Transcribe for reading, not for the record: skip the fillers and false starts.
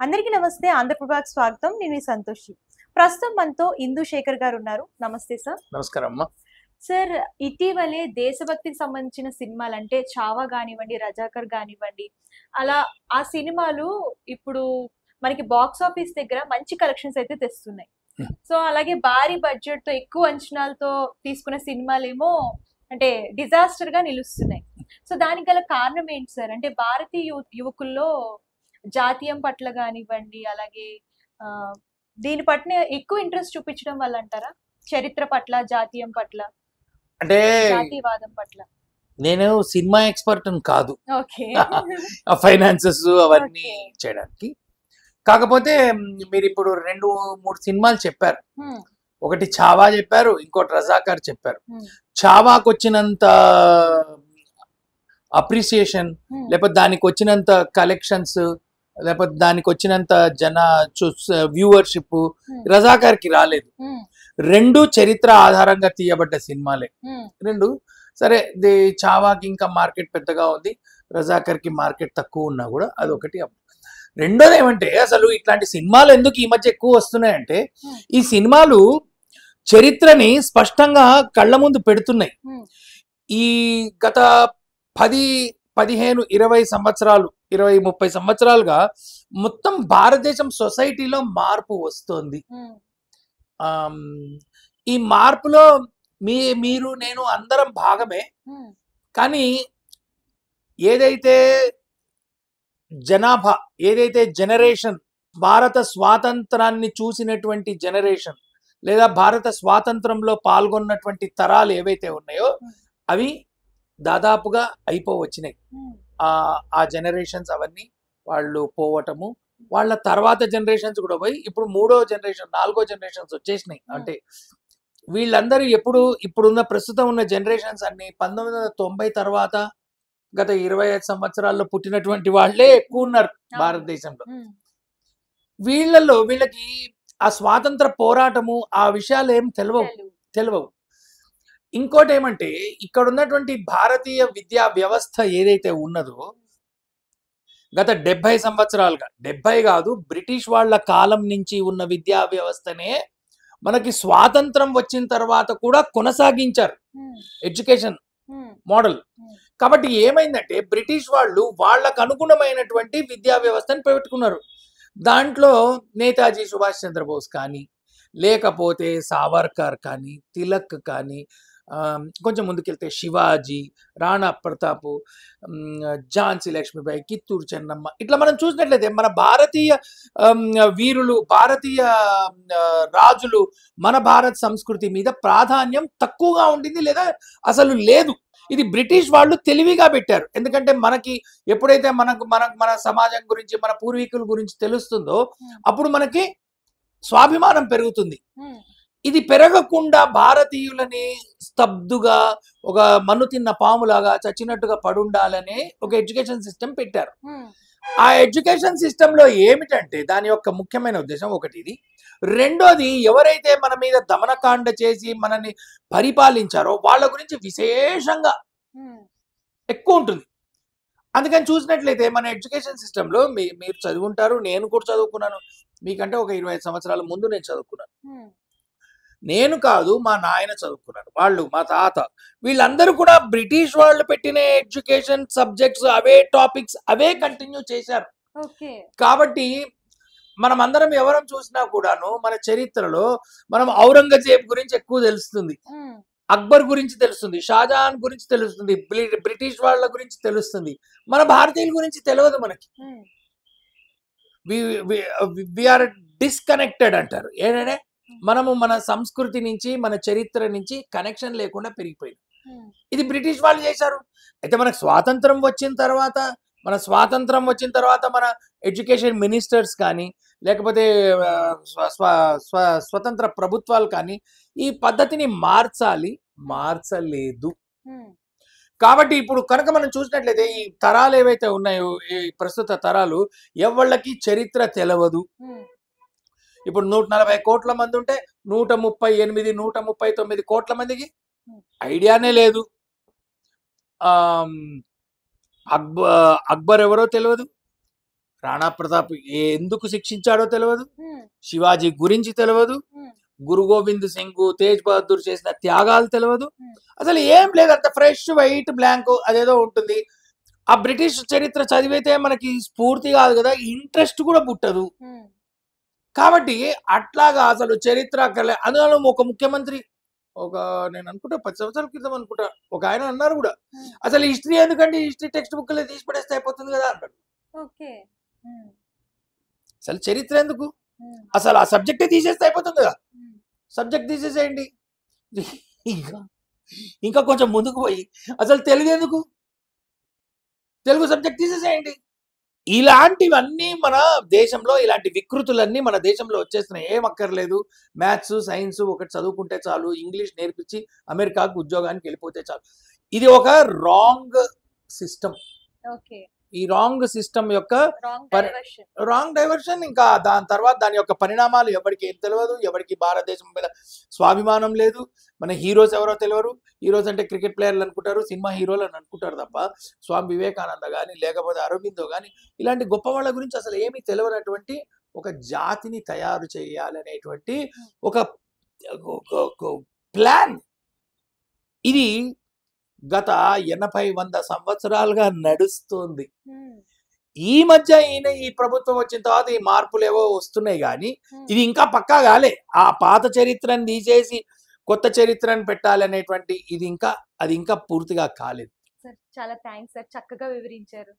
అందరికీ నమస్తే. ఆంధ్రప్రభకి స్వాగతం. నేను మీ సంతోషి. ప్రస్తుతం మనతో ఇందు శేఖర్ గారు ఉన్నారు. నమస్తే సార్. నమస్కారం అమ్మా. సార్, ఇటీవలే దేశభక్తికి సంబంధించిన సినిమాలు అంటే 'చావా' గానివ్వండి, 'రజాకర్' గానివ్వండి, అలా ఆ సినిమాలు ఇప్పుడు మనకి బాక్స్ ఆఫీస్ దగ్గర మంచి కలెక్షన్స్ అయితే తెస్తున్నాయి. సో అలాగే భారీ బడ్జెట్ తో ఎక్కువ అంచనాలతో తీసుకున్న సినిమాలేమో అంటే డిజాస్టర్ గా నిలుస్తున్నాయి. సో దానికి గల కారణం ఏంటి సార్? అంటే భారతీయ యువకుల్లో జాతీయం పట్ల గానివ్వండి, అలాగే దీని పట్ల ఎక్కువ ఇంట్రెస్ట్ చూపించడం వల్ల అంటారా? చరిత్ర పట్ల, జాతీయం పట్ల, అంటే జాతీయవాదం పట్ల. నేను సినిమా ఎక్స్పర్ట్ కాదు, ఓకే. ఫైనాన్సెస్ అవన్నీ చేయడానికి. కాకపోతే మీరు ఇప్పుడు 2-3 సినిమాలు చెప్పారు. ఒకటి 'చావా' చెప్పారు, ఇంకోటి 'రజాకర్' చెప్పారు. 'చావా'కు వచ్చినంత అప్రిసియేషన్, లేకపోతే దానికి వచ్చినంత కలెక్షన్స్, లేకపోతే దానికి వచ్చినంత వ్యూవర్షిప్ 'రజాకర్'కి రాలేదు. రెండు చరిత్ర ఆధారంగా తీయబడ్డ సినిమాలే రెండు. సరే, 'చావా'కి ఇంకా మార్కెట్ పెద్దగా ఉంది, 'రజాకర్'కి మార్కెట్ తక్కువ ఉన్నా కూడా అదొకటి. రెండోది ఏమంటే, అసలు ఇట్లాంటి సినిమాలు ఎందుకు ఈ మధ్య ఎక్కువ వస్తున్నాయంటే, ఈ సినిమాలు చరిత్రని స్పష్టంగా కళ్ళ ముందు పెడుతున్నాయి. ఈ గత 10-15-20 సంవత్సరాలు, 20-30 సంవత్సరాలుగా మొత్తం భారతదేశం సొసైటీలో మార్పు వస్తుంది. ఈ మార్పులో మీరు నేను అందరం భాగమే. కానీ ఏదైతే జనాభా, ఏదైతే జనరేషన్, భారత స్వాతంత్రాన్ని చూసినటువంటి జనరేషన్, లేదా భారత స్వాతంత్రంలో పాల్గొన్నటువంటి తరాలు ఏవైతే ఉన్నాయో అవి దాదాపుగా అయిపోవచ్చినాయి. ఆ జనరేషన్స్ అవన్నీ వాళ్ళు పోవటము, వాళ్ళ తర్వాత జనరేషన్స్ కూడా పోయి ఇప్పుడు 3వ జనరేషన్, 4వ జనరేషన్స్ వచ్చేసినాయి. అంటే వీళ్ళందరూ ఇప్పుడున్న ప్రస్తుతం ఉన్న జనరేషన్స్ అన్ని 1990 తర్వాత గత 25 సంవత్సరాల్లో పుట్టినటువంటి వాళ్ళే ఎక్కువ ఉన్నారు భారతదేశంలో. వీళ్ళకి ఆ స్వాతంత్ర పోరాటము, ఆ విషయాలు ఏం తెలియవు. ఇంకోటి ఏమంటే, ఇక్కడ ఉన్నటువంటి భారతీయ విద్యా వ్యవస్థ ఏదైతే ఉన్నదో గత 70 సంవత్సరాలుగా, 70 కాదు, బ్రిటిష్ వాళ్ళ కాలం నుంచి ఉన్న విద్యా వ్యవస్థనే మనకి స్వాతంత్రం వచ్చిన తర్వాత కూడా కొనసాగించారు, ఎడ్యుకేషన్ మోడల్. కాబట్టి ఏమైందంటే, బ్రిటిష్ వాళ్ళు వాళ్ళకు అనుగుణమైనటువంటి విద్యా వ్యవస్థను పెట్టుకున్నారు. దాంట్లో నేతాజీ సుభాష్ చంద్రబోస్ కానీ, లేకపోతే సావర్కర్ కానీ, తిలక్ కానీ, కొంచెం ముందుకెళ్తే శివాజీ, రాణా ప్రతాప్, ఝాన్సీ లక్ష్మీబాయి, కిత్తూరు చెన్నమ్మ, ఇట్లా మనం చూసినట్లయితే మన భారతీయ వీరులు, భారతీయ రాజులు మన భారత సంస్కృతి మీద ప్రాధాన్యం తక్కువగా ఉండింది, లేదా అసలు లేదు. ఇది బ్రిటిష్ వాళ్ళు తెలివిగా పెట్టారు. ఎందుకంటే మనకి ఎప్పుడైతే మన సమాజం గురించి, మన పూర్వీకుల గురించి తెలుస్తుందో అప్పుడు మనకి స్వాభిమానం పెరుగుతుంది. ఇది పెరగకుండా భారతీయులని స్తబ్దుగా, ఒక మన్ను తిన్న పాములాగా చచ్చినట్టుగా పడుండాలనే ఒక ఎడ్యుకేషన్ సిస్టమ్ పెట్టారు. ఆ ఎడ్యుకేషన్ సిస్టంలో ఏమిటంటే, దాని యొక్క ముఖ్యమైన ఉద్దేశం ఒకటి ఇది. రెండోది, ఎవరైతే మన మీద దమనకాండ చేసి మనని పరిపాలించారో వాళ్ళ గురించి విశేషంగా ఎక్కువ ఉంటుంది. అందుకని చూసినట్లయితే మన ఎడ్యుకేషన్ సిస్టంలో మీరు చదువుకుంటారు, నేను కూడా చదువుకున్నాను. మీకంటే ఒక 25 సంవత్సరాల ముందు నేను చదువుకున్నాను. నేను కాదు, మా నాయన చదువుకున్నారు, వాళ్ళు, మా తాత, వీళ్ళందరూ కూడా బ్రిటిష్ వాళ్ళు పెట్టిన ఎడ్యుకేషన్ సబ్జెక్ట్స్, అవే టాపిక్స్, అవే కంటిన్యూ చేశారు. కాబట్టి మనం అందరం ఎవరం చూసినా కూడాను మన చరిత్రలో మనం ఔరంగజేబ్ గురించి ఎక్కువ తెలుస్తుంది, అక్బర్ గురించి తెలుస్తుంది, షాజహాన్ గురించి తెలుస్తుంది, బ్రిటిష్ వాళ్ళ గురించి తెలుస్తుంది. మన భారతీయుల గురించి తెలియదు మనకి. వీఆర్ డిస్కనెక్టెడ్ అంటారు. ఏంటంటే మనము మన సంస్కృతి నుంచి, మన చరిత్ర నుంచి కనెక్షన్ లేకుండా పెరిగిపోయింది. ఇది బ్రిటిష్ వాళ్ళు చేశారు. అయితే మనకు స్వాతంత్రం వచ్చిన తర్వాత మన ఎడ్యుకేషన్ మినిస్టర్స్ కానీ, లేకపోతే స్వతంత్ర ప్రభుత్వాలు కానీ ఈ పద్ధతిని మార్చలేదు. కాబట్టి ఇప్పుడు కనుక మనం చూసినట్లయితే ఈ తరాలు ఏవైతే ఉన్నాయో, ఈ ప్రస్తుత తరాలు ఎవళ్ళకి చరిత్ర తెలియదు. ఇప్పుడు 140 కోట్ల మంది ఉంటే 139 కోట్ల మందికి ఐడియానే లేదు. అక్బర్ ఎవరో తెలియదు, రాణా ప్రతాప్ ఎందుకు శిక్షించాడో తెలియదు, ఉమ్, శివాజీ గురించి తెలియదు, ఉమ్, గురు గోవింద్ సింగ్, తేజ్ బహదూర్ చేసిన త్యాగాలు తెలియదు. ఉమ్, అసలు ఏం లేదు, అంత ఫ్రెష్ వైట్ బ్లాంక్ అదేదో ఉంటుంది. ఆ బ్రిటిష్ చరిత్ర చదివితే మనకి స్ఫూర్తి కాదు కదా, ఇంట్రెస్ట్ కూడా పుట్టదు. ఉమ్, కాబట్టి అట్లాగా అసలు చరిత్ర అందులో ఒక ముఖ్యమంత్రి నేను అనుకుంటా 10 సంవత్సరాల క్రితం అనుకుంటా ఒక ఆయన అన్నారు కూడా, ఉమ్, అసలు హిస్టరీ ఎందుకంటే హిస్టరీ టెక్స్ట్ బుక్ లో తీసి పడేస్తే అయిపోతుంది కదా అన్నాడు. ఓకే. ఉమ్, అసలు చరిత్ర ఎందుకు, ఉమ్, అసలు ఆ సబ్జెక్టే తీసేస్తే అయిపోతుంది కదా, ఉమ్, సబ్జెక్ట్ తీసేసేయండి. ఇంకా ఇంకా కొంచెం ముందుకు పోయి అసలు తెలుగు ఎందుకు, తెలుగు సబ్జెక్ట్ తీసేసేయండి. ఇలాంటివన్నీ మన దేశంలో, ఇలాంటి వికృతులన్నీ మన దేశంలో వచ్చేస్తున్నాయి. ఏం అక్కర్లేదు, మ్యాథ్స్ సైన్స్ ఒకటి చదువుకుంటే చాలు, ఇంగ్లీష్ నేర్పించి అమెరికాకు ఉద్యోగానికి వెళ్ళిపోతే చాలు. ఇది ఒక రాంగ్ సిస్టమ్. ఓకే. ఈ రాంగ్ సిస్టమ్ యొక్క రాంగ్ పరి- డైవర్షన్. Wrong diversion. ఇంకా దాని తర్వాత దాని యొక్క పరిణామాలు ఎవరికి ఏం తెలియదు, ఎవరికి భారతదేశం మీద స్వాభిమానం లేదు. మన హీరోస్ ఎవరో తెలియరు. హీరోస్ అంటే క్రికెట్ ప్లేయర్లు అనుకుంటారు, సినిమా హీరోలు అని అనుకుంటారు తప్ప స్వామి వివేకానంద కానీ లేకపోతే అరవిందో కానీ ఇలాంటి గొప్ప వాళ్ళ గురించి అసలు ఏమీ తెలియనటువంటి ఒక జాతిని తయారు చేయాలనేటువంటి ఒక ప్లాన్ ఇది గత 80-100 సంవత్సరాలుగా నడుస్తుంది. ఉమ్, ఈ మధ్య ఈ ప్రభుత్వం వచ్చిన తర్వాత ఈ మార్పులు ఏవో వస్తున్నాయి కానీ ఉమ్. ఇది ఇంకా పక్కా కాలే. ఆ పాత చరిత్రను తీసేసి కొత్త చరిత్రను పెట్టాలనేటువంటి అది ఇంకా పూర్తిగా కాలేదు. సార్ చాలా థ్యాంక్స్ సార్, చక్కగా వివరించారు.